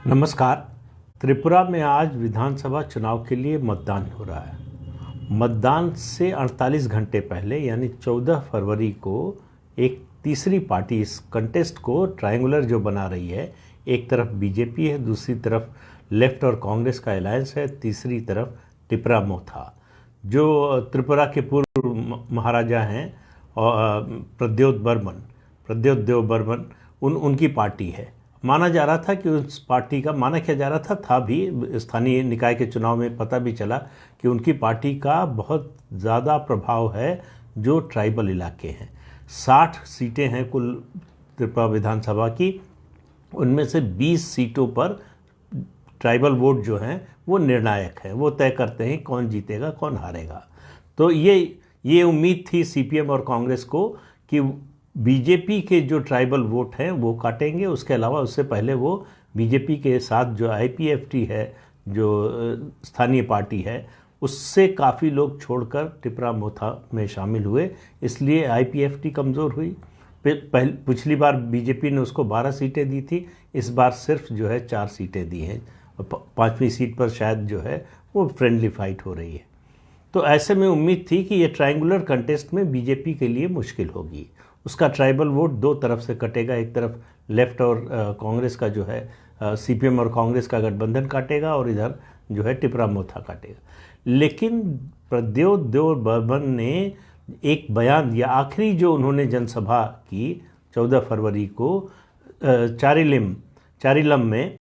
नमस्कार। त्रिपुरा में आज विधानसभा चुनाव के लिए मतदान हो रहा है। मतदान से 48 घंटे पहले यानी 14 फरवरी को एक तीसरी पार्टी इस कंटेस्ट को ट्रायंगुलर जो बना रही है, एक तरफ बीजेपी है, दूसरी तरफ लेफ्ट और कांग्रेस का अलायंस है, तीसरी तरफ टिपरा मोथा जो त्रिपुरा के पूर्व महाराजा हैं और प्रद्योत देव बर्मन उनकी पार्टी है। माना जा रहा था कि उस पार्टी का माना क्या जा रहा था भी स्थानीय निकाय के चुनाव में पता भी चला कि उनकी पार्टी का बहुत ज़्यादा प्रभाव है जो ट्राइबल इलाके हैं। 60 सीटें हैं कुल त्रिपुरा विधानसभा की, उनमें से 20 सीटों पर ट्राइबल वोट जो हैं वो निर्णायक हैं, वो तय करते हैं कौन जीतेगा कौन हारेगा। तो ये उम्मीद थी सीपीएम और कांग्रेस को कि बीजेपी के जो ट्राइबल वोट हैं वो काटेंगे। उसके अलावा उससे पहले वो बीजेपी के साथ जो आईपीएफटी है, जो स्थानीय पार्टी है, उससे काफ़ी लोग छोड़कर टिपरा मोथा में शामिल हुए, इसलिए आईपीएफटी कमज़ोर हुई। पिछली बार बीजेपी ने उसको 12 सीटें दी थी, इस बार सिर्फ जो है 4 सीटें दी हैं। 5वीं सीट पर शायद जो है वो फ्रेंडली फाइट हो रही है। तो ऐसे में उम्मीद थी कि ये ट्रायंगुलर कंटेस्ट में बीजेपी के लिए मुश्किल होगी। उसका ट्राइबल वोट दो तरफ से कटेगा, एक तरफ लेफ्ट और कांग्रेस का जो है सीपीएम और कांग्रेस का गठबंधन काटेगा और इधर जो है टिपरा मोथा काटेगा। लेकिन प्रद्योत देव बर्मन ने एक बयान दिया, आखिरी जो उन्होंने जनसभा की 14 फरवरी को चारिलम में,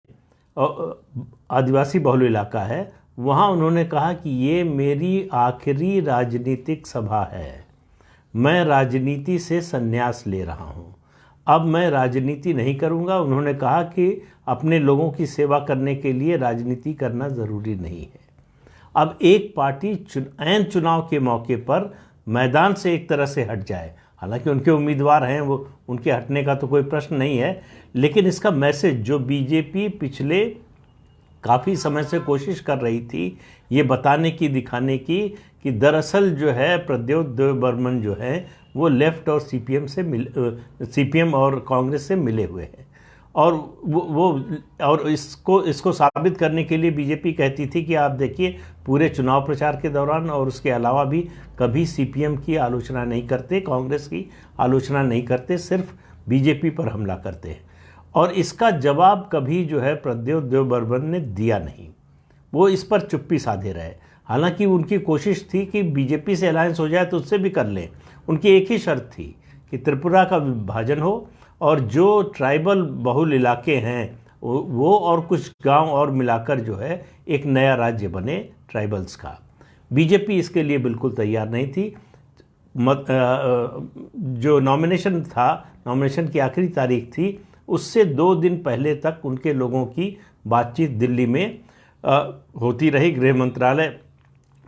आदिवासी बहुल इलाका है, वहाँ उन्होंने कहा कि ये मेरी आखिरी राजनीतिक सभा है, मैं राजनीति से संन्यास ले रहा हूँ, अब मैं राजनीति नहीं करूँगा। उन्होंने कहा कि अपने लोगों की सेवा करने के लिए राजनीति करना ज़रूरी नहीं है। अब एक पार्टी ऐन चुनाव के मौके पर मैदान से एक तरह से हट जाए, हालांकि उनके उम्मीदवार हैं, वो उनके हटने का तो कोई प्रश्न नहीं है, लेकिन इसका मैसेज जो बीजेपी पिछले काफ़ी समय से कोशिश कर रही थी ये बताने की, दिखाने की कि दरअसल जो है प्रद्योत देव बर्मन जो है वो लेफ्ट और सीपीएम और कांग्रेस से मिले हुए हैं, और इसको साबित करने के लिए बीजेपी कहती थी कि आप देखिए पूरे चुनाव प्रचार के दौरान और उसके अलावा भी कभी सीपीएम की आलोचना नहीं करते, कांग्रेस की आलोचना नहीं करते, सिर्फ बीजेपी पर हमला करते हैं। और इसका जवाब कभी जो है प्रद्योत देव बर्मन ने दिया नहीं, वो इस पर चुप्पी साधे रहे। हालांकि उनकी कोशिश थी कि बीजेपी से अलायंस हो जाए तो उससे भी कर लें। उनकी एक ही शर्त थी कि त्रिपुरा का विभाजन हो और जो ट्राइबल बहुल इलाके हैं वो और कुछ गांव और मिलाकर जो है एक नया राज्य बने ट्राइबल्स का। बीजेपी इसके लिए बिल्कुल तैयार नहीं थी। जो नॉमिनेशन की आखिरी तारीख थी, उससे 2 दिन पहले तक उनके लोगों की बातचीत दिल्ली में होती रही। गृह मंत्रालय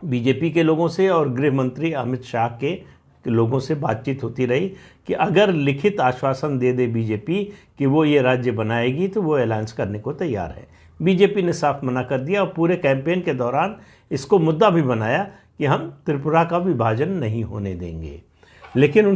बीजेपी के लोगों से और गृह मंत्री अमित शाह के लोगों से बातचीत होती रही कि अगर लिखित आश्वासन दे दे बीजेपी कि वो ये राज्य बनाएगी तो वो अलायंस करने को तैयार है। बीजेपी ने साफ मना कर दिया और पूरे कैंपेन के दौरान इसको मुद्दा भी बनाया कि हम त्रिपुरा का विभाजन नहीं होने देंगे। लेकिन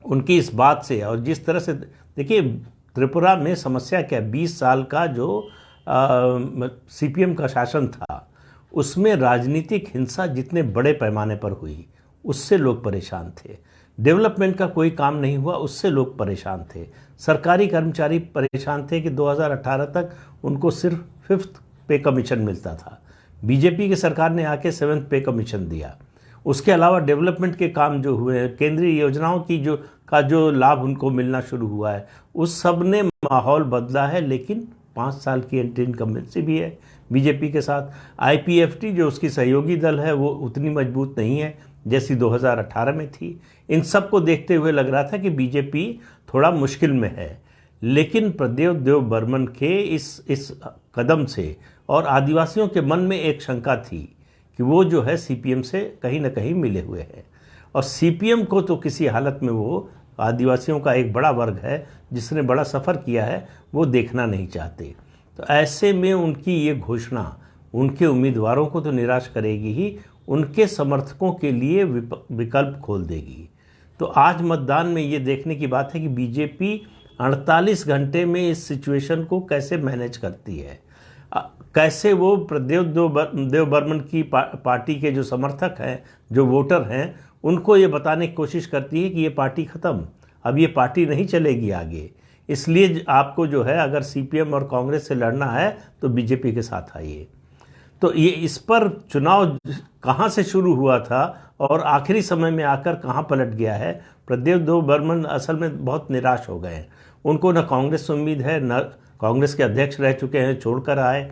उनकी इस बात से और जिस तरह से, देखिए त्रिपुरा में समस्या क्या, 20 साल का जो सीपीएम का शासन था उसमें राजनीतिक हिंसा जितने बड़े पैमाने पर हुई उससे लोग परेशान थे। डेवलपमेंट का कोई काम नहीं हुआ, उससे लोग परेशान थे। सरकारी कर्मचारी परेशान थे कि 2018 तक उनको सिर्फ 5th पे कमीशन मिलता था। बीजेपी की सरकार ने आके 7th पे कमीशन दिया। उसके अलावा डेवलपमेंट के काम जो हुए, केंद्रीय योजनाओं की जो लाभ उनको मिलना शुरू हुआ है, उस सब ने माहौल बदला है। लेकिन 5 साल की एंटी इनकम्बेंसी भी है बीजेपी के साथ। आईपीएफटी जो उसकी सहयोगी दल है वो उतनी मजबूत नहीं है जैसी 2018 में थी। इन सब को देखते हुए लग रहा था कि बीजेपी थोड़ा मुश्किल में है। लेकिन प्रद्योत देव बर्मन के इस कदम से और आदिवासियों के मन में एक शंका थी कि वो जो है सीपीएम से कहीं ना कहीं मिले हुए हैं, और सीपीएम को तो किसी हालत में वो आदिवासियों का एक बड़ा वर्ग है जिसने बड़ा सफ़र किया है, वो देखना नहीं चाहते। तो ऐसे में उनकी ये घोषणा उनके उम्मीदवारों को तो निराश करेगी ही, उनके समर्थकों के लिए विकल्प खोल देगी। तो आज मतदान में ये देखने की बात है कि बीजेपी 48 घंटे में इस सिचुएशन को कैसे मैनेज करती है, कैसे वो प्रद्योत देव बर्मन की पार्टी के जो समर्थक हैं, जो वोटर हैं, उनको ये बताने की कोशिश करती है कि ये पार्टी ख़त्म, अब ये पार्टी नहीं चलेगी आगे, इसलिए आपको जो है अगर सीपीएम और कांग्रेस से लड़ना है तो बीजेपी के साथ आइए। तो ये इस पर चुनाव कहाँ से शुरू हुआ था और आखिरी समय में आकर कहाँ पलट गया है, प्रद्योत देव बर्मन असल में बहुत निराश हो गए हैं। उनको न कांग्रेस से उम्मीद है, न कांग्रेस के अध्यक्ष रह चुके हैं छोड़कर आए,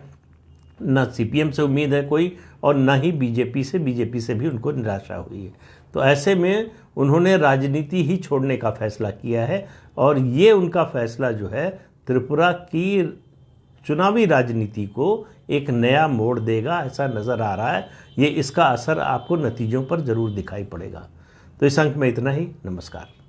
न सीपीएम से उम्मीद है कोई, और न ही बीजेपी से भी उनको निराशा हुई है। तो ऐसे में उन्होंने राजनीति ही छोड़ने का फैसला किया है और ये उनका फैसला जो है त्रिपुरा की चुनावी राजनीति को एक नया मोड़ देगा, ऐसा नज़र आ रहा है। ये इसका असर आपको नतीजों पर ज़रूर दिखाई पड़ेगा। तो इस अंक में इतना ही। नमस्कार।